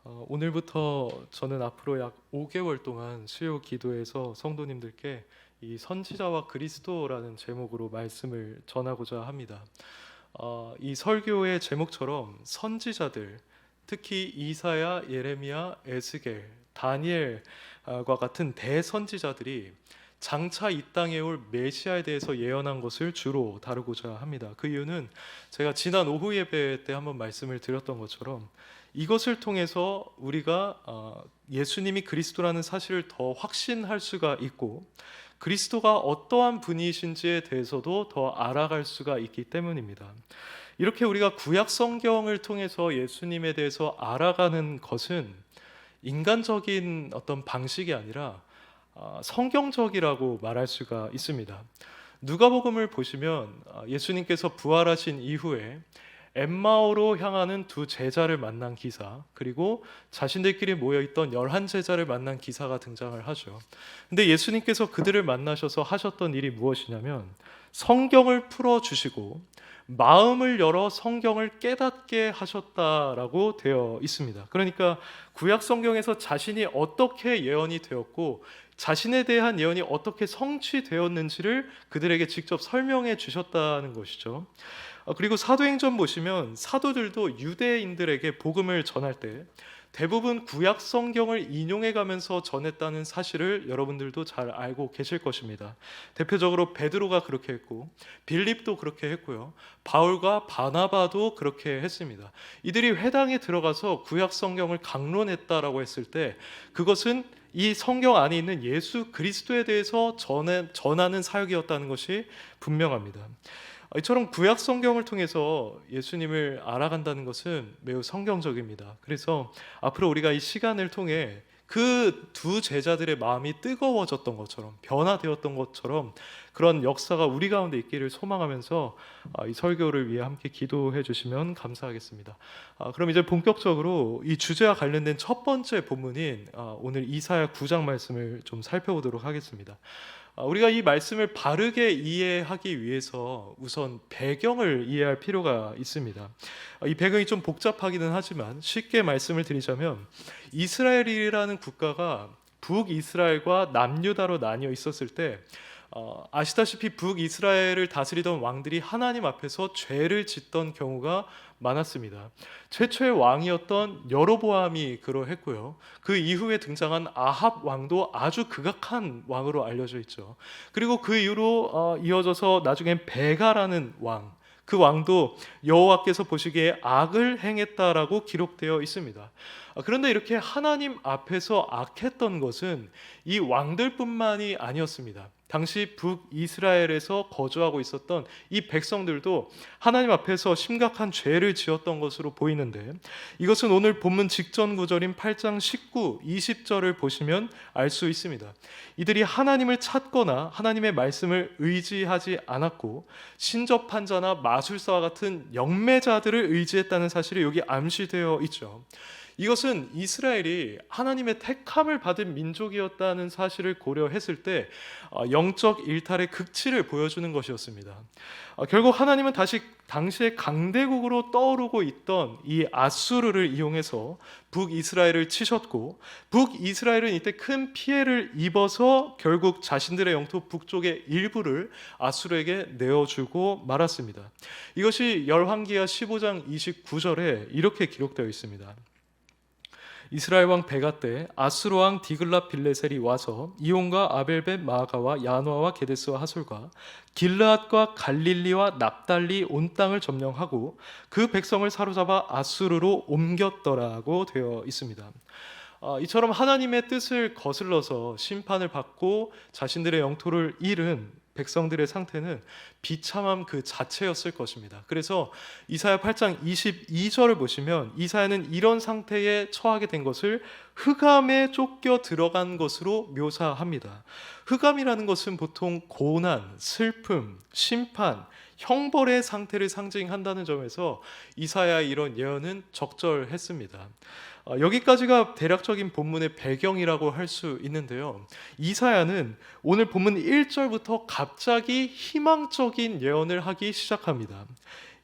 오늘부터 저는 앞으로 약 5개월 동안 수요 기도에서 성도님들께 이 선지자와 그리스도라는 제목으로 말씀을 전하고자 합니다. 이 설교의 제목처럼 선지자들, 특히 이사야, 예레미야, 에스겔, 다니엘과 같은 대선지자들이 장차 이 땅에 올 메시아에 대해서 예언한 것을 주로 다루고자 합니다. 그 이유는 제가 지난 오후 예배 때 한번 말씀을 드렸던 것처럼 이것을 통해서 우리가 예수님이 그리스도라는 사실을 더 확신할 수가 있고 그리스도가 어떠한 분이신지에 대해서도 더 알아갈 수가 있기 때문입니다. 이렇게 우리가 구약 성경을 통해서 예수님에 대해서 알아가는 것은 인간적인 어떤 방식이 아니라 성경적이라고 말할 수가 있습니다. 누가복음을 보시면 예수님께서 부활하신 이후에 엠마오로 향하는 두 제자를 만난 기사, 그리고 자신들끼리 모여있던 11제자를 만난 기사가 등장을 하죠. 근데 예수님께서 그들을 만나셔서 하셨던 일이 무엇이냐면 성경을 풀어주시고 마음을 열어 성경을 깨닫게 하셨다라고 되어 있습니다. 그러니까 구약 성경에서 자신이 어떻게 예언이 되었고 자신에 대한 예언이 어떻게 성취되었는지를 그들에게 직접 설명해 주셨다는 것이죠. 그리고 사도행전 보시면 사도들도 유대인들에게 복음을 전할 때 대부분 구약 성경을 인용해 가면서 전했다는 사실을 여러분들도 잘 알고 계실 것입니다. 대표적으로 베드로가 그렇게 했고 빌립도 그렇게 했고요. 바울과 바나바도 그렇게 했습니다. 이들이 회당에 들어가서 구약 성경을 강론했다라고 했을 때 그것은 이 성경 안에 있는 예수 그리스도에 대해서 전하는 사역이었다는 것이 분명합니다. 이처럼 구약 성경을 통해서 예수님을 알아간다는 것은 매우 성경적입니다. 그래서 앞으로 우리가 이 시간을 통해 그 두 제자들의 마음이 뜨거워졌던 것처럼 변화되었던 것처럼 그런 역사가 우리 가운데 있기를 소망하면서 이 설교를 위해 함께 기도해 주시면 감사하겠습니다. 그럼 이제 본격적으로 이 주제와 관련된 첫 번째 본문인 오늘 이사야 9장 말씀을 좀 살펴보도록 하겠습니다. 우리가 이 말씀을 바르게 이해하기 위해서 우선 배경을 이해할 필요가 있습니다. 이 배경이 좀 복잡하기는 하지만 쉽게 말씀을 드리자면 이스라엘이라는 국가가 북이스라엘과 남유다로 나뉘어 있었을 때 아시다시피 북이스라엘을 다스리던 왕들이 하나님 앞에서 죄를 짓던 경우가 많았습니다. 최초의 왕이었던 여로보암이 그러했고요. 그 이후에 등장한 아합 왕도 아주 극악한 왕으로 알려져 있죠. 그리고 그 이후로 이어져서 나중엔 베가라는 왕, 그 왕도 여호와께서 보시기에 악을 행했다라고 기록되어 있습니다. 그런데 이렇게 하나님 앞에서 악했던 것은 이 왕들뿐만이 아니었습니다. 당시 북이스라엘에서 거주하고 있었던 이 백성들도 하나님 앞에서 심각한 죄를 지었던 것으로 보이는데 이것은 오늘 본문 직전 구절인 8장 19, 20절을 보시면 알 수 있습니다. 이들이 하나님을 찾거나 하나님의 말씀을 의지하지 않았고 신접한 자나 마술사와 같은 영매자들을 의지했다는 사실이 여기 암시되어 있죠. 이것은 이스라엘이 하나님의 택함을 받은 민족이었다는 사실을 고려했을 때 영적 일탈의 극치를 보여주는 것이었습니다. 결국 하나님은 다시 당시의 강대국으로 떠오르고 있던 이 아수르를 이용해서 북이스라엘을 치셨고 북이스라엘은 이때 큰 피해를 입어서 결국 자신들의 영토 북쪽의 일부를 아수르에게 내어주고 말았습니다. 이것이 열왕기하 15장 29절에 이렇게 기록되어 있습니다. 이스라엘 왕 베가 때 아수르 왕 디글랏 빌레셀이 와서 이온과 아벨벳 마아가와 야노아와 게데스와 하솔과 길르앗과 갈릴리와 납달리 온 땅을 점령하고 그 백성을 사로잡아 아수르로 옮겼더라고 되어 있습니다. 이처럼 하나님의 뜻을 거슬러서 심판을 받고 자신들의 영토를 잃은 백성들의 상태는 비참함 그 자체였을 것입니다. 그래서 이사야 8장 22절을 보시면 이사야는 이런 상태에 처하게 된 것을 흑암에 쫓겨 들어간 것으로 묘사합니다. 흑암이라는 것은 보통 고난, 슬픔, 심판, 형벌의 상태를 상징한다는 점에서 이사야의 이런 예언은 적절했습니다. 여기까지가 대략적인 본문의 배경이라고 할 수 있는데요. 이사야는 오늘 본문 1절부터 갑자기 희망적인 예언을 하기 시작합니다.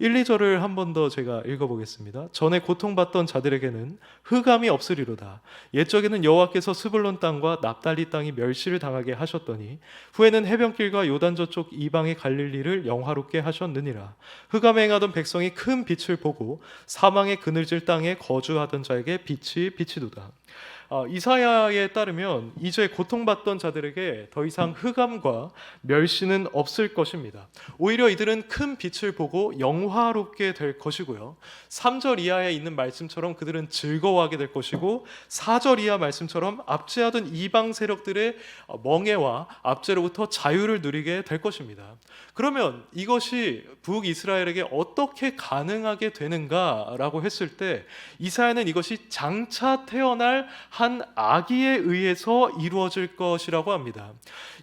1, 2절을 한 번 더 제가 읽어보겠습니다. 전에 고통받던 자들에게는 흑암이 없으리로다. 옛적에는 여호와께서 스불론 땅과 납달리 땅이 멸시를 당하게 하셨더니 후에는 해변길과 요단 저쪽 이방의 갈릴리를 영화롭게 하셨느니라. 흑암에 행하던 백성이 큰 빛을 보고 사망의 그늘질 땅에 거주하던 자에게 빛이 비치도다. 이사야에 따르면 이제 고통받던 자들에게 더 이상 흑암과 멸시는 없을 것입니다. 오히려 이들은 큰 빛을 보고 영화롭게 될 것이고요. 3절 이하에 있는 말씀처럼 그들은 즐거워하게 될 것이고 4절 이하 말씀처럼 압제하던 이방 세력들의 멍해와 압제로부터 자유를 누리게 될 것입니다. 그러면 이것이 북이스라엘에게 어떻게 가능하게 되는가라고 했을 때 이사야는 이것이 장차 태어날 한 아기에 의해서 이루어질 것이라고 합니다.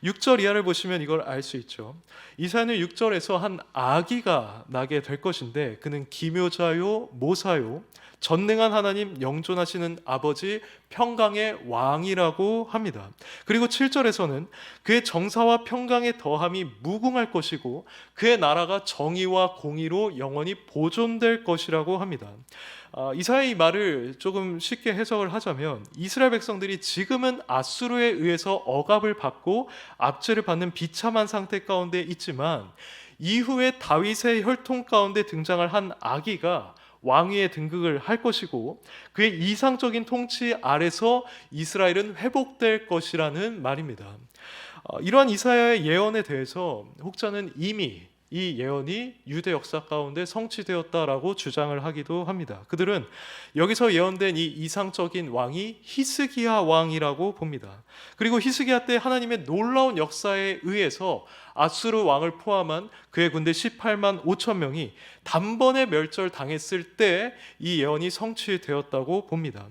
6절 이하를 보시면 이걸 알 수 있죠. 이사야는 6절에서 한 아기가 나게 될 것인데 그는 기묘자요 모사요 전능한 하나님 영존하시는 아버지 평강의 왕이라고 합니다. 그리고 7절에서는 그의 정사와 평강의 더함이 무궁할 것이고 그의 나라가 정의와 공의로 영원히 보존될 것이라고 합니다. 이사야의 이 말을 조금 쉽게 해석을 하자면 이스라엘 백성들이 지금은 아수르에 의해서 억압을 받고 압제를 받는 비참한 상태 가운데 있지만 이후에 다윗의 혈통 가운데 등장할 한 아기가 왕위에 등극을 할 것이고 그의 이상적인 통치 아래서 이스라엘은 회복될 것이라는 말입니다. 이러한 이사야의 예언에 대해서 혹자는 이미 이 예언이 유대 역사 가운데 성취되었다라고 주장을 하기도 합니다. 그들은 여기서 예언된 이 이상적인 왕이 히스기야 왕이라고 봅니다. 그리고 히스기야 때 하나님의 놀라운 역사에 의해서 아수르 왕을 포함한 그의 군대 18만 5천 명이 단번에 멸절당했을 때 이 예언이 성취되었다고 봅니다.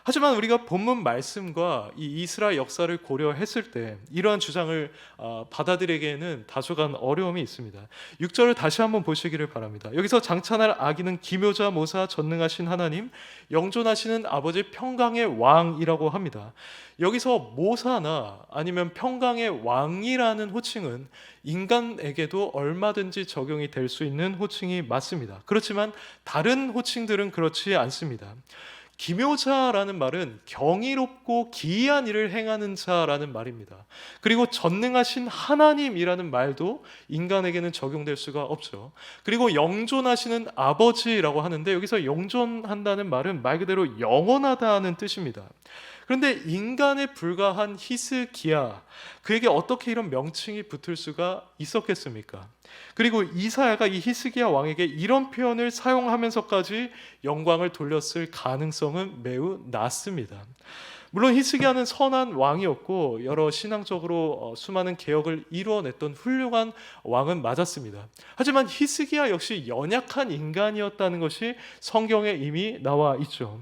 하지만 우리가 본문 말씀과 이 이스라엘 역사를 고려했을 때 이러한 주장을 받아들이기에는 다소간 어려움이 있습니다. 6절을 다시 한번 보시기를 바랍니다. 여기서 장차날 아기는 기묘자 모사 전능하신 하나님 영존하시는 아버지 평강의 왕이라고 합니다. 여기서 모사나 아니면 평강의 왕이라는 호칭은 인간에게도 얼마든지 적용이 될 수 있는 호칭이 맞습니다. 그렇지만 다른 호칭들은 그렇지 않습니다. 기묘자라는 말은 경이롭고 기이한 일을 행하는 자라는 말입니다. 그리고 전능하신 하나님이라는 말도 인간에게는 적용될 수가 없죠. 그리고 영존하시는 아버지라고 하는데 여기서 영존한다는 말은 말 그대로 영원하다는 뜻입니다. 그런데 인간에 불과한 히스기야, 그에게 어떻게 이런 명칭이 붙을 수가 있었겠습니까? 그리고 이사야가 이 히스기야 왕에게 이런 표현을 사용하면서까지 영광을 돌렸을 가능성은 매우 낮습니다. 물론 히스기야는 선한 왕이었고 여러 신앙적으로 수많은 개혁을 이루어냈던 훌륭한 왕은 맞았습니다. 하지만 히스기야 역시 연약한 인간이었다는 것이 성경에 이미 나와 있죠.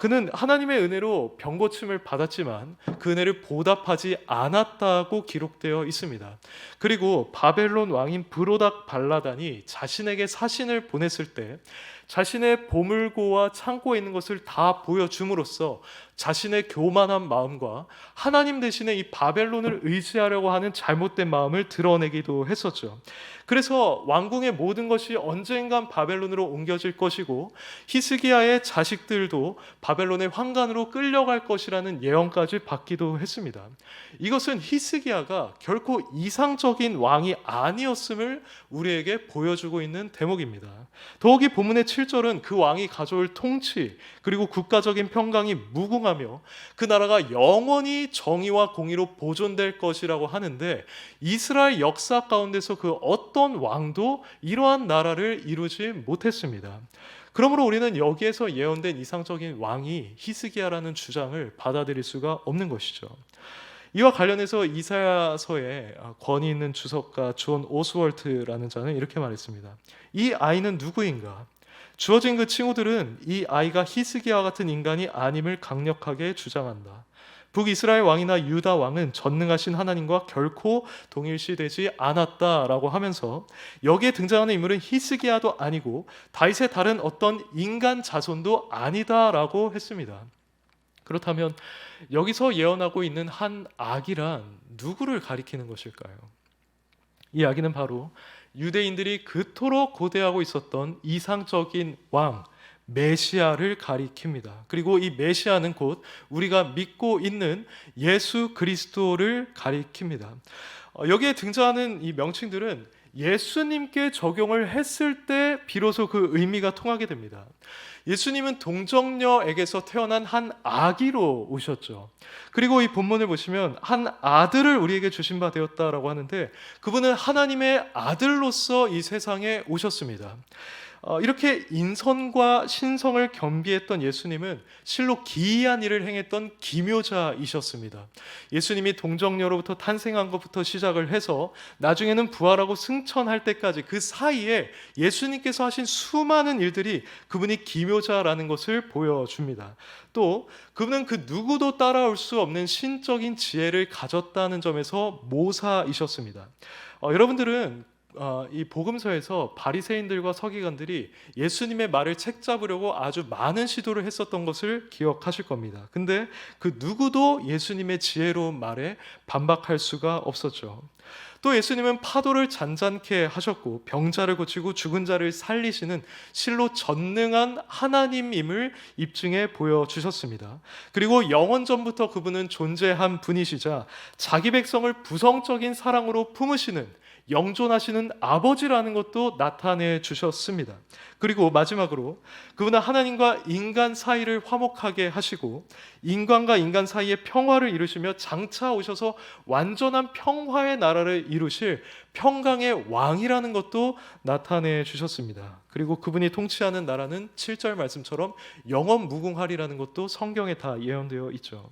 그는 하나님의 은혜로 병고침을 받았지만 그 은혜를 보답하지 않았다고 기록되어 있습니다. 그리고 바벨론 왕인 브로닥 발라단이 자신에게 사신을 보냈을 때 자신의 보물고와 창고에 있는 것을 다 보여줌으로써 자신의 교만한 마음과 하나님 대신에 이 바벨론을 의지하려고 하는 잘못된 마음을 드러내기도 했었죠. 그래서 왕궁의 모든 것이 언젠간 바벨론으로 옮겨질 것이고 히스기야의 자식들도 바벨론의 환관으로 끌려갈 것이라는 예언까지 받기도 했습니다. 이것은 히스기야가 결코 이상적인 왕이 아니었음을 우리에게 보여주고 있는 대목입니다. 더욱이 본문의 7절은 그 왕이 가져올 통치 그리고 국가적인 평강이 무궁하며 그 나라가 영원히 정의와 공의로 보존될 것이라고 하는데 이스라엘 역사 가운데서 그 어떤 왕도 이러한 나라를 이루지 못했습니다. 그러므로 우리는 여기에서 예언된 이상적인 왕이 히스기야라는 주장을 받아들일 수가 없는 것이죠. 이와 관련해서 이사야서에 권위 있는 주석가 존 오스월트라는 자는 이렇게 말했습니다. 이 아이는 누구인가? 주어진 그 칭호들은 이 아이가 히스기야와 같은 인간이 아님을 강력하게 주장한다. 북이스라엘 왕이나 유다 왕은 전능하신 하나님과 결코 동일시되지 않았다라고 하면서 여기에 등장하는 인물은 히스기야도 아니고 다윗의 다른 어떤 인간 자손도 아니다라고 했습니다. 그렇다면 여기서 예언하고 있는 한 아기란 누구를 가리키는 것일까요? 이 아기는 바로 유대인들이 그토록 고대하고 있었던 이상적인 왕 메시아를 가리킵니다. 그리고 이 메시아는 곧 우리가 믿고 있는 예수 그리스도를 가리킵니다. 여기에 등장하는 이 명칭들은 예수님께 적용을 했을 때 비로소 그 의미가 통하게 됩니다. 예수님은 동정녀에게서 태어난 한 아기로 오셨죠. 그리고 이 본문을 보시면 한 아들을 우리에게 주신 바 되었다라고 하는데, 그분은 하나님의 아들로서 이 세상에 오셨습니다. 이렇게 인선과 신성을 겸비했던 예수님은 실로 기이한 일을 행했던 기묘자이셨습니다. 예수님이 동정녀로부터 탄생한 것부터 시작을 해서 나중에는 부활하고 승천할 때까지 그 사이에 예수님께서 하신 수많은 일들이 그분이 기묘자라는 것을 보여줍니다. 또 그분은 그 누구도 따라올 수 없는 신적인 지혜를 가졌다는 점에서 모사이셨습니다. 여러분들은 이 복음서에서 바리새인들과 서기관들이 예수님의 말을 책잡으려고 아주 많은 시도를 했었던 것을 기억하실 겁니다. 근데 그 누구도 예수님의 지혜로운 말에 반박할 수가 없었죠. 또 예수님은 파도를 잔잔케 하셨고 병자를 고치고 죽은 자를 살리시는 실로 전능한 하나님임을 입증해 보여주셨습니다. 그리고 영원전부터 그분은 존재한 분이시자 자기 백성을 부성적인 사랑으로 품으시는 영존하시는 아버지라는 것도 나타내 주셨습니다. 그리고 마지막으로 그분은 하나님과 인간 사이를 화목하게 하시고 인간과 인간 사이의 평화를 이루시며 장차 오셔서 완전한 평화의 나라를 이루실 평강의 왕이라는 것도 나타내 주셨습니다. 그리고 그분이 통치하는 나라는 7절 말씀처럼 영원 무궁하리라는 것도 성경에 다 예언되어 있죠.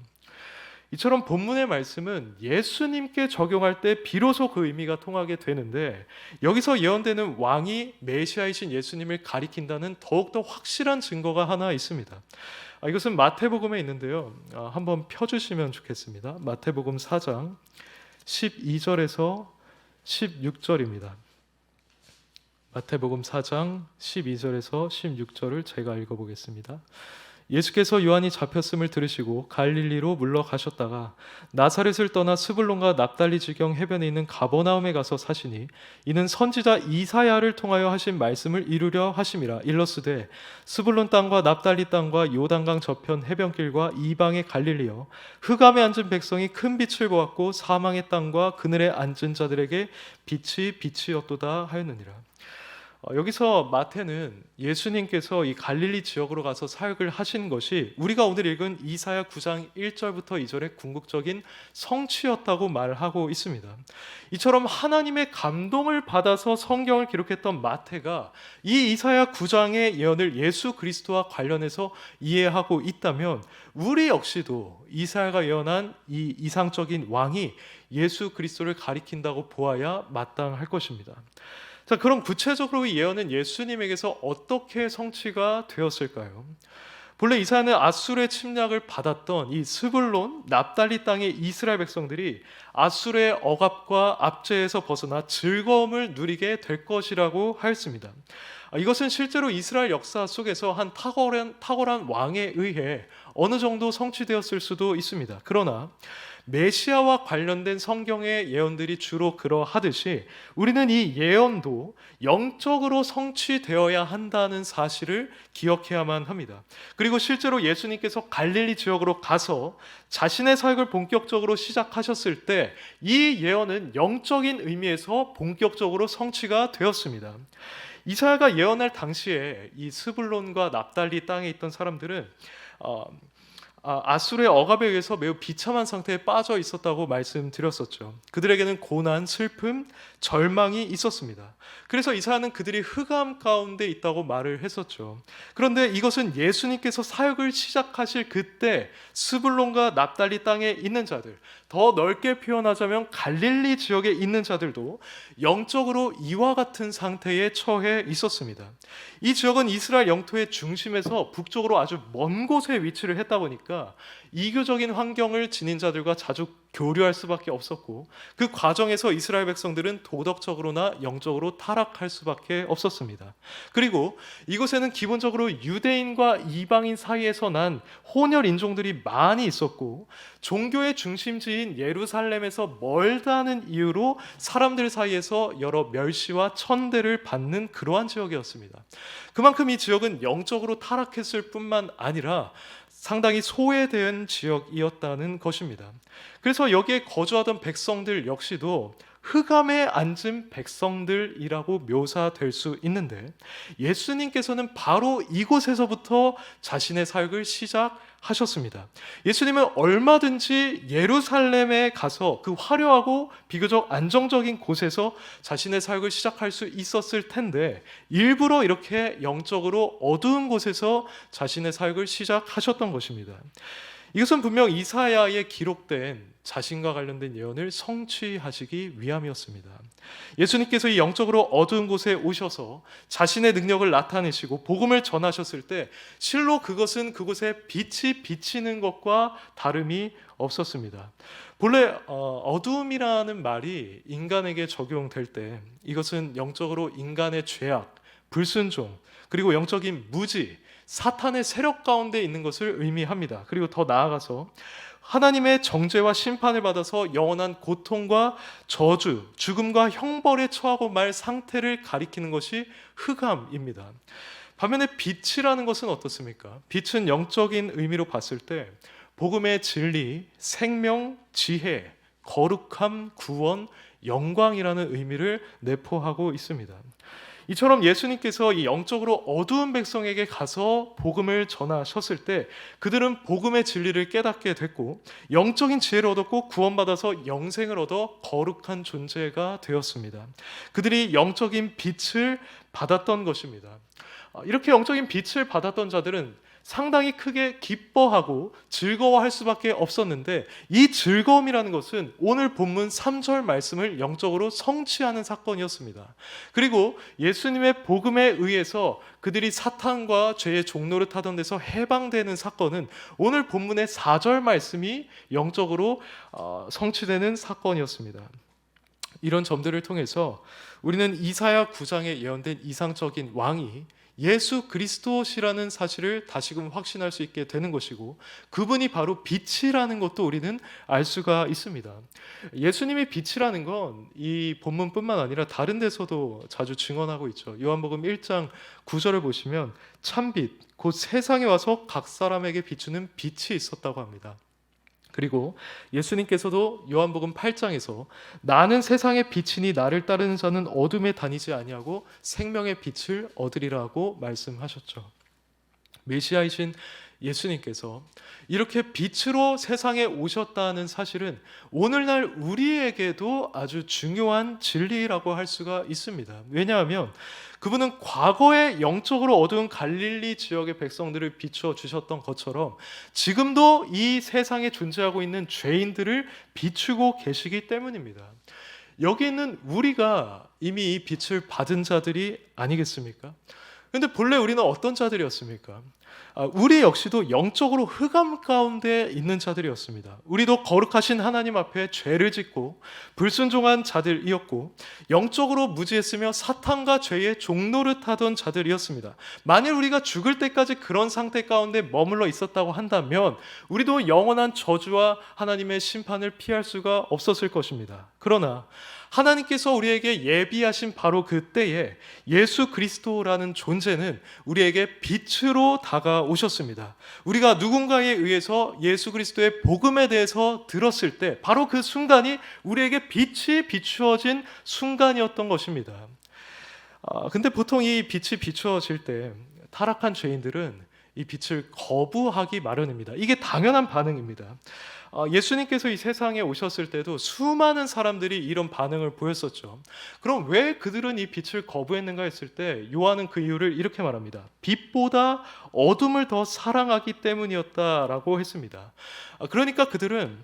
이처럼 본문의 말씀은 예수님께 적용할 때 비로소 그 의미가 통하게 되는데, 여기서 예언되는 왕이 메시아이신 예수님을 가리킨다는 더욱더 확실한 증거가 하나 있습니다. 이것은 마태복음에 있는데요. 한번 펴주시면 좋겠습니다. 마태복음 4장 12절에서 16절입니다. 마태복음 4장 12절에서 16절을 제가 읽어보겠습니다. 예수께서 요한이 잡혔음을 들으시고 갈릴리로 물러가셨다가 나사렛을 떠나 스불론과 납달리 지경 해변에 있는 가버나움에 가서 사시니 이는 선지자 이사야를 통하여 하신 말씀을 이루려 하심이라. 일러스되 스불론 땅과 납달리 땅과 요단강 저편 해변길과 이방의 갈릴리여, 흑암에 앉은 백성이 큰 빛을 보았고 사망의 땅과 그늘에 앉은 자들에게 빛이 빛이었도다 하였느니라. 여기서 마태는 예수님께서 이 갈릴리 지역으로 가서 사역을 하신 것이 우리가 오늘 읽은 이사야 9장 1절부터 2절의 궁극적인 성취였다고 말하고 있습니다. 이처럼 하나님의 감동을 받아서 성경을 기록했던 마태가 이 이사야 9장의 예언을 예수 그리스도와 관련해서 이해하고 있다면, 우리 역시도 이사야가 예언한 이 이상적인 왕이 예수 그리스도를 가리킨다고 보아야 마땅할 것입니다. 자, 그럼 구체적으로 이 예언은 예수님에게서 어떻게 성취가 되었을까요? 본래 이사야는 아수르의 침략을 받았던 이 스불론, 납달리 땅의 이스라엘 백성들이 아수르의 억압과 압제에서 벗어나 즐거움을 누리게 될 것이라고 하였습니다. 이것은 실제로 이스라엘 역사 속에서 한 탁월한 왕에 의해 어느 정도 성취되었을 수도 있습니다. 그러나 메시아와 관련된 성경의 예언들이 주로 그러하듯이 우리는 이 예언도 영적으로 성취되어야 한다는 사실을 기억해야만 합니다. 그리고 실제로 예수님께서 갈릴리 지역으로 가서 자신의 사역을 본격적으로 시작하셨을 때 이 예언은 영적인 의미에서 본격적으로 성취가 되었습니다. 이사야가 예언할 당시에 이 스불론과 납달리 땅에 있던 사람들은 아수르의 억압에 의해서 매우 비참한 상태에 빠져 있었다고 말씀드렸었죠. 그들에게는 고난, 슬픔, 절망이 있었습니다. 그래서 이사야는 그들이 흑암 가운데 있다고 말을 했었죠. 그런데 이것은 예수님께서 사역을 시작하실 그때 스불론과 납달리 땅에 있는 자들, 더 넓게 표현하자면 갈릴리 지역에 있는 자들도 영적으로 이와 같은 상태에 처해 있었습니다. 이 지역은 이스라엘 영토의 중심에서 북쪽으로 아주 먼 곳에 위치를 했다 보니까 보니까 이교적인 환경을 지닌 자들과 자주 교류할 수밖에 없었고, 그 과정에서 이스라엘 백성들은 도덕적으로나 영적으로 타락할 수밖에 없었습니다. 그리고 이곳에는 기본적으로 유대인과 이방인 사이에서 난 혼혈 인종들이 많이 있었고, 종교의 중심지인 예루살렘에서 멀다는 이유로 사람들 사이에서 여러 멸시와 천대를 받는 그러한 지역이었습니다. 그만큼 이 지역은 영적으로 타락했을 뿐만 아니라 상당히 소외된 지역이었다는 것입니다. 그래서 여기에 거주하던 백성들 역시도 흑암에 앉은 백성들이라고 묘사될 수 있는데, 예수님께서는 바로 이곳에서부터 자신의 사역을 시작하셨습니다. 예수님은 얼마든지 예루살렘에 가서 그 화려하고 비교적 안정적인 곳에서 자신의 사역을 시작할 수 있었을 텐데, 일부러 이렇게 영적으로 어두운 곳에서 자신의 사역을 시작하셨던 것입니다. 이것은 분명 이사야에 기록된 자신과 관련된 예언을 성취하시기 위함이었습니다. 예수님께서 이 영적으로 어두운 곳에 오셔서 자신의 능력을 나타내시고 복음을 전하셨을 때 실로 그것은 그곳에 빛이 비치는 것과 다름이 없었습니다. 본래 어두움이라는 말이 인간에게 적용될 때 이것은 영적으로 인간의 죄악, 불순종, 그리고 영적인 무지, 사탄의 세력 가운데 있는 것을 의미합니다. 그리고 더 나아가서 하나님의 정죄와 심판을 받아서 영원한 고통과 저주, 죽음과 형벌에 처하고 말 상태를 가리키는 것이 흑암입니다. 반면에 빛이라는 것은 어떻습니까? 빛은 영적인 의미로 봤을 때 복음의 진리, 생명, 지혜, 거룩함, 구원, 영광이라는 의미를 내포하고 있습니다. 이처럼 예수님께서 이 영적으로 어두운 백성에게 가서 복음을 전하셨을 때 그들은 복음의 진리를 깨닫게 됐고 영적인 지혜를 얻었고 구원받아서 영생을 얻어 거룩한 존재가 되었습니다. 그들이 영적인 빛을 받았던 것입니다. 이렇게 영적인 빛을 받았던 자들은 상당히 크게 기뻐하고 즐거워할 수밖에 없었는데, 이 즐거움이라는 것은 오늘 본문 3절 말씀을 영적으로 성취하는 사건이었습니다. 그리고 예수님의 복음에 의해서 그들이 사탄과 죄의 종노릇 하던 데서 해방되는 사건은 오늘 본문의 4절 말씀이 영적으로 성취되는 사건이었습니다. 이런 점들을 통해서 우리는 이사야 9장에 예언된 이상적인 왕이 예수 그리스도시라는 사실을 다시금 확신할 수 있게 되는 것이고, 그분이 바로 빛이라는 것도 우리는 알 수가 있습니다. 예수님이 빛이라는 건 이 본문뿐만 아니라 다른 데서도 자주 증언하고 있죠. 요한복음 1장 9절을 보시면 참빛 곧 세상에 와서 각 사람에게 비추는 빛이 있었다고 합니다. 그리고 예수님께서도 요한복음 8장에서 나는 세상의 빛이니 나를 따르는 자는 어둠에 다니지 아니하고 생명의 빛을 얻으리라고 말씀하셨죠. 메시아이신 예수님께서 이렇게 빛으로 세상에 오셨다는 사실은 오늘날 우리에게도 아주 중요한 진리라고 할 수가 있습니다. 왜냐하면 그분은 과거에 영적으로 어두운 갈릴리 지역의 백성들을 비추어 주셨던 것처럼 지금도 이 세상에 존재하고 있는 죄인들을 비추고 계시기 때문입니다. 여기 있는 우리가 이미 이 빛을 받은 자들이 아니겠습니까? 그런데 본래 우리는 어떤 자들이었습니까? 우리 역시도 영적으로 흑암 가운데 있는 자들이었습니다. 우리도 거룩하신 하나님 앞에 죄를 짓고 불순종한 자들이었고 영적으로 무지했으며 사탄과 죄의 종노릇하던 자들이었습니다. 만일 우리가 죽을 때까지 그런 상태 가운데 머물러 있었다고 한다면 우리도 영원한 저주와 하나님의 심판을 피할 수가 없었을 것입니다. 그러나 하나님께서 우리에게 예비하신 바로 그 때에 예수 그리스도라는 존재는 우리에게 빛으로 다가오셨습니다. 우리가 누군가에 의해서 예수 그리스도의 복음에 대해서 들었을 때 바로 그 순간이 우리에게 빛이 비추어진 순간이었던 것입니다. 근데 보통 이 빛이 비추어질 때 타락한 죄인들은 이 빛을 거부하기 마련입니다. 이게 당연한 반응입니다. 예수님께서 이 세상에 오셨을 때도 수많은 사람들이 이런 반응을 보였었죠. 그럼 왜 그들은 이 빛을 거부했는가 했을 때 요한은 그 이유를 이렇게 말합니다. 빛보다 어둠을 더 사랑하기 때문이었다라고 했습니다. 그러니까 그들은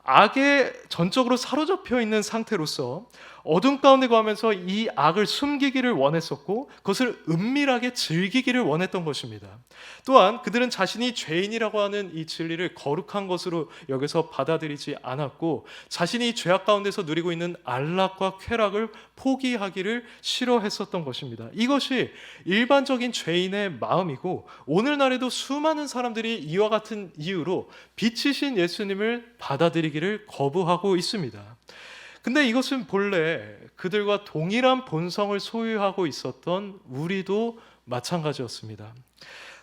악에 전적으로 사로잡혀 있는 상태로서 어둠 가운데 거하면서 이 악을 숨기기를 원했었고 그것을 은밀하게 즐기기를 원했던 것입니다. 또한 그들은 자신이 죄인이라고 하는 이 진리를 거룩한 것으로 여기서 받아들이지 않았고 자신이 죄악 가운데서 누리고 있는 안락과 쾌락을 포기하기를 싫어했었던 것입니다. 이것이 일반적인 죄인의 마음이고 오늘날에도 수많은 사람들이 이와 같은 이유로 빛이신 예수님을 받아들이기를 거부하고 있습니다. 근데 이것은 본래 그들과 동일한 본성을 소유하고 있었던 우리도 마찬가지였습니다.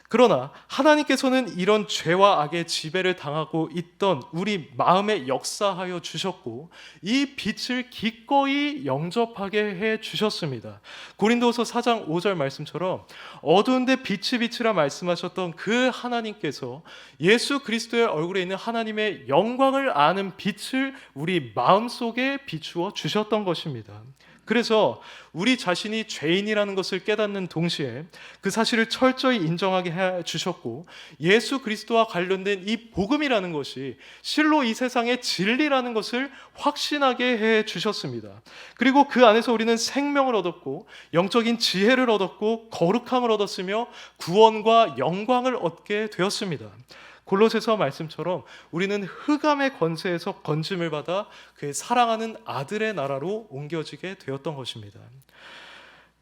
그러나 하나님께서는 이런 죄와 악의 지배를 당하고 있던 우리 마음에 역사하여 주셨고 이 빛을 기꺼이 영접하게 해 주셨습니다. 고린도후서 4장 5절 말씀처럼 어두운데 빛이 빛이라 말씀하셨던 그 하나님께서 예수 그리스도의 얼굴에 있는 하나님의 영광을 아는 빛을 우리 마음속에 비추어 주셨던 것입니다. 그래서 우리 자신이 죄인이라는 것을 깨닫는 동시에 그 사실을 철저히 인정하게 해 주셨고 예수 그리스도와 관련된 이 복음이라는 것이 실로 이 세상의 진리라는 것을 확신하게 해 주셨습니다. 그리고 그 안에서 우리는 생명을 얻었고 영적인 지혜를 얻었고 거룩함을 얻었으며 구원과 영광을 얻게 되었습니다. 골로새서 말씀처럼 우리는 흑암의 권세에서 건짐을 받아 그의 사랑하는 아들의 나라로 옮겨지게 되었던 것입니다.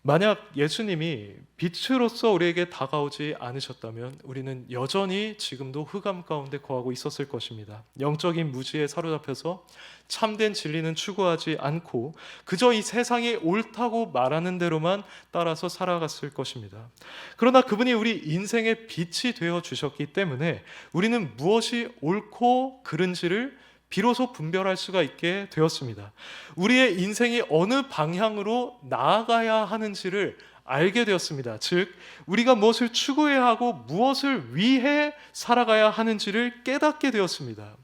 만약 예수님이 빛으로서 우리에게 다가오지 않으셨다면 우리는 여전히 지금도 흑암 가운데 거하고 있었을 것입니다. 영적인 무지에 사로잡혀서 참된 진리는 추구하지 않고 그저 이 세상이 옳다고 말하는 대로만 따라서 살아갔을 것입니다. 그러나 그분이 우리 인생의 빛이 되어 주셨기 때문에 우리는 무엇이 옳고 그른지를 비로소 분별할 수가 있게 되었습니다. 우리의 인생이 어느 방향으로 나아가야 하는지를 알게 되었습니다. 즉 우리가 무엇을 추구해야 하고 무엇을 위해 살아가야 하는지를 깨닫게 되었습니다.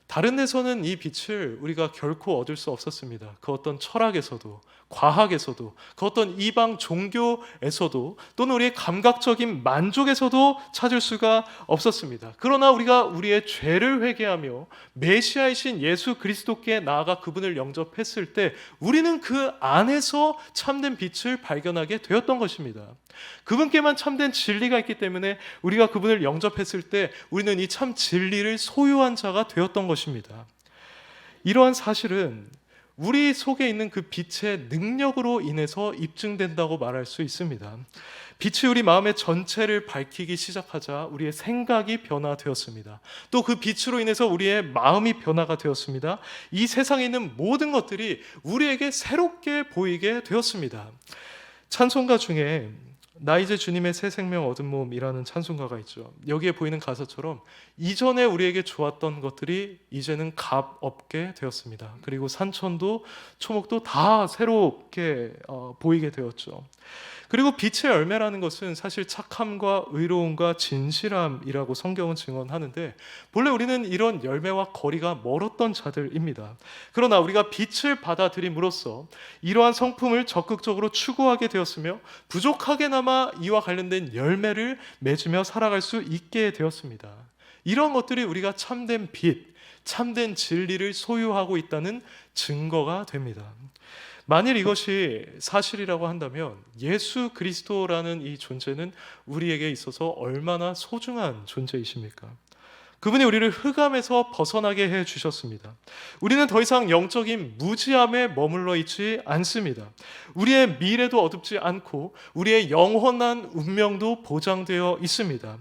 다른 데서는 이 빛을 우리가 결코 얻을 수 없었습니다. 그 어떤 철학에서도 과학에서도 그 어떤 이방 종교에서도 또는 우리의 감각적인 만족에서도 찾을 수가 없었습니다. 그러나 우리가 우리의 죄를 회개하며 메시아이신 예수 그리스도께 나아가 그분을 영접했을 때 우리는 그 안에서 참된 빛을 발견하게 되었던 것입니다. 그분께만 참된 진리가 있기 때문에 우리가 그분을 영접했을 때 우리는 이 참 진리를 소유한 자가 되었던 것입니다. 이러한 사실은 우리 속에 있는 그 빛의 능력으로 인해서 입증된다고 말할 수 있습니다. 빛이 우리 마음의 전체를 밝히기 시작하자 우리의 생각이 변화되었습니다. 또 그 빛으로 인해서 우리의 마음이 변화가 되었습니다. 이 세상에 있는 모든 것들이 우리에게 새롭게 보이게 되었습니다. 찬송가 중에 나 이제 주님의 새 생명 얻은 몸이라는 찬송가가 있죠. 여기에 보이는 가사처럼 이전에 우리에게 좋았던 것들이 이제는 값 없게 되었습니다. 그리고 산천도 초목도 다 새롭게 보이게 되었죠. 그리고 빛의 열매라는 것은 사실 착함과 의로움과 진실함이라고 성경은 증언하는데 본래 우리는 이런 열매와 거리가 멀었던 자들입니다. 그러나 우리가 빛을 받아들임으로써 이러한 성품을 적극적으로 추구하게 되었으며 부족하게나마 이와 관련된 열매를 맺으며 살아갈 수 있게 되었습니다. 이런 것들이 우리가 참된 빛, 참된 진리를 소유하고 있다는 증거가 됩니다. 만일 이것이 사실이라고 한다면 예수 그리스도라는 이 존재는 우리에게 있어서 얼마나 소중한 존재이십니까? 그분이 우리를 흑암에서 벗어나게 해 주셨습니다. 우리는 더 이상 영적인 무지함에 머물러 있지 않습니다. 우리의 미래도 어둡지 않고 우리의 영원한 운명도 보장되어 있습니다.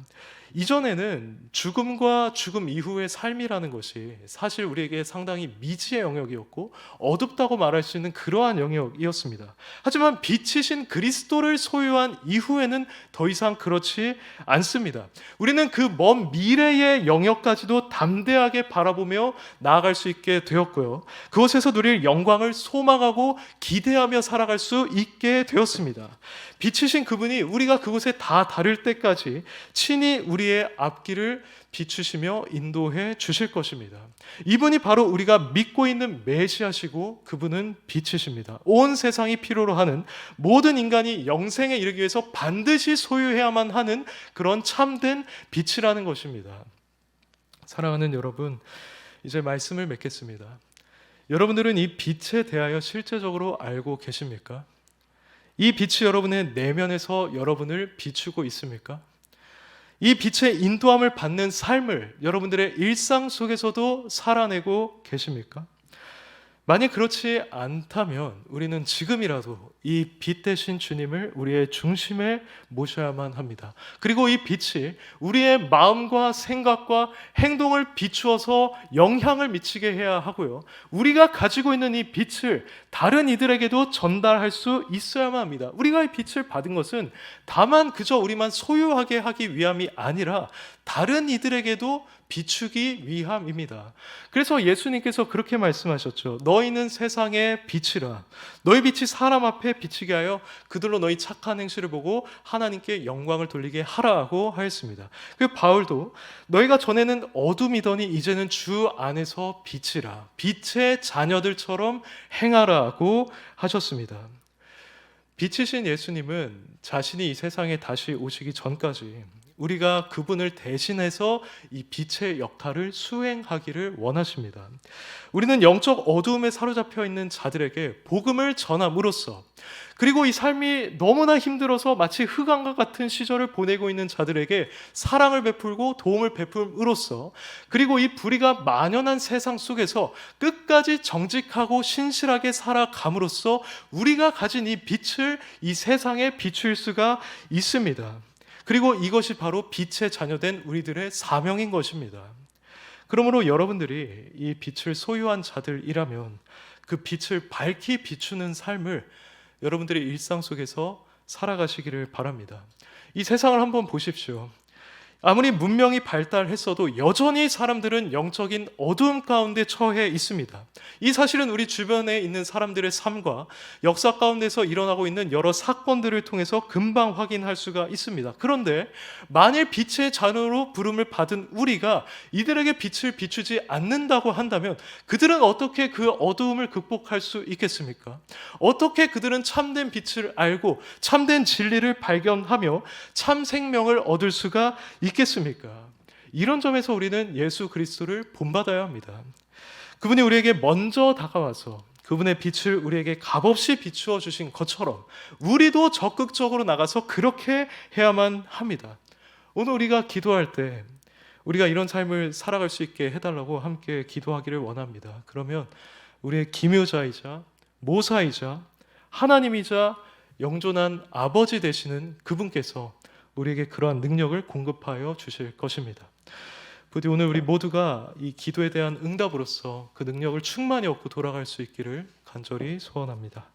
이전에는 죽음과 죽음 이후의 삶이라는 것이 사실 우리에게 상당히 미지의 영역이었고 어둡다고 말할 수 있는 그러한 영역이었습니다. 하지만 빛이신 그리스도를 소유한 이후에는 더 이상 그렇지 않습니다. 우리는 그 먼 미래의 영역까지도 담대하게 바라보며 나아갈 수 있게 되었고요. 그곳에서 누릴 영광을 소망하고 기대하며 살아갈 수 있게 되었습니다. 빛이신 그분이 우리가 그곳에 다 다를 때까지 친히 우리의 앞길을 비추시며 인도해 주실 것입니다. 이분이 바로 우리가 믿고 있는 메시아시고 그분은 빛이십니다. 온 세상이 필요로 하는 모든 인간이 영생에 이르기 위해서 반드시 소유해야만 하는 그런 참된 빛이라는 것입니다. 사랑하는 여러분, 이제 말씀을 맺겠습니다. 여러분들은 이 빛에 대하여 실제적으로 알고 계십니까? 이 빛이 여러분의 내면에서 여러분을 비추고 있습니까? 이 빛의 인도함을 받는 삶을 여러분들의 일상 속에서도 살아내고 계십니까? 만약 그렇지 않다면 우리는 지금이라도 이 빛 대신 주님을 우리의 중심에 모셔야만 합니다. 그리고 이 빛이 우리의 마음과 생각과 행동을 비추어서 영향을 미치게 해야 하고요. 우리가 가지고 있는 이 빛을 다른 이들에게도 전달할 수 있어야만 합니다. 우리가 이 빛을 받은 것은 다만 그저 우리만 소유하게 하기 위함이 아니라 다른 이들에게도 비추기 위함입니다. 그래서 예수님께서 그렇게 말씀하셨죠. 너희는 세상의 빛이라. 너희 빛이 사람 앞에 비치게 하여 그들로 너희 착한 행실을 보고 하나님께 영광을 돌리게 하라고 하였습니다. 그 바울도 너희가 전에는 어둠이더니 이제는 주 안에서 빛이라. 빛의 자녀들처럼 행하라고 하셨습니다. 빛이신 예수님은 자신이 이 세상에 다시 오시기 전까지 우리가 그분을 대신해서 이 빛의 역할을 수행하기를 원하십니다. 우리는 영적 어두움에 사로잡혀 있는 자들에게 복음을 전함으로써, 그리고 이 삶이 너무나 힘들어서 마치 흑암과 같은 시절을 보내고 있는 자들에게 사랑을 베풀고 도움을 베풀음으로써, 그리고 이 불의가 만연한 세상 속에서 끝까지 정직하고 신실하게 살아감으로써 우리가 가진 이 빛을 이 세상에 비출 수가 있습니다. 그리고 이것이 바로 빛의 자녀된 우리들의 사명인 것입니다. 그러므로 여러분들이 이 빛을 소유한 자들이라면 그 빛을 밝히 비추는 삶을 여러분들의 일상 속에서 살아가시기를 바랍니다. 이 세상을 한번 보십시오. 아무리 문명이 발달했어도 여전히 사람들은 영적인 어두움 가운데 처해 있습니다. 이 사실은 우리 주변에 있는 사람들의 삶과 역사 가운데서 일어나고 있는 여러 사건들을 통해서 금방 확인할 수가 있습니다. 그런데 만일 빛의 자녀로 부름을 받은 우리가 이들에게 빛을 비추지 않는다고 한다면 그들은 어떻게 그 어두움을 극복할 수 있겠습니까? 어떻게 그들은 참된 빛을 알고 참된 진리를 발견하며 참 생명을 얻을 수가 있겠습니까? 이런 점에서 우리는 예수 그리스도를 본받아야 합니다. 그분이 우리에게 먼저 다가와서 그분의 빛을 우리에게 값없이 비추어 주신 것처럼 우리도 적극적으로 나가서 그렇게 해야만 합니다. 오늘 우리가 기도할 때 우리가 이런 삶을 살아갈 수 있게 해달라고 함께 기도하기를 원합니다. 그러면 우리의 기묘자이자 모사이자 하나님이자 영존한 아버지 되시는 그분께서 우리에게 그러한 능력을 공급하여 주실 것입니다. 부디 오늘 우리 모두가 이 기도에 대한 응답으로서 그 능력을 충만히 얻고 돌아갈 수 있기를 간절히 소원합니다.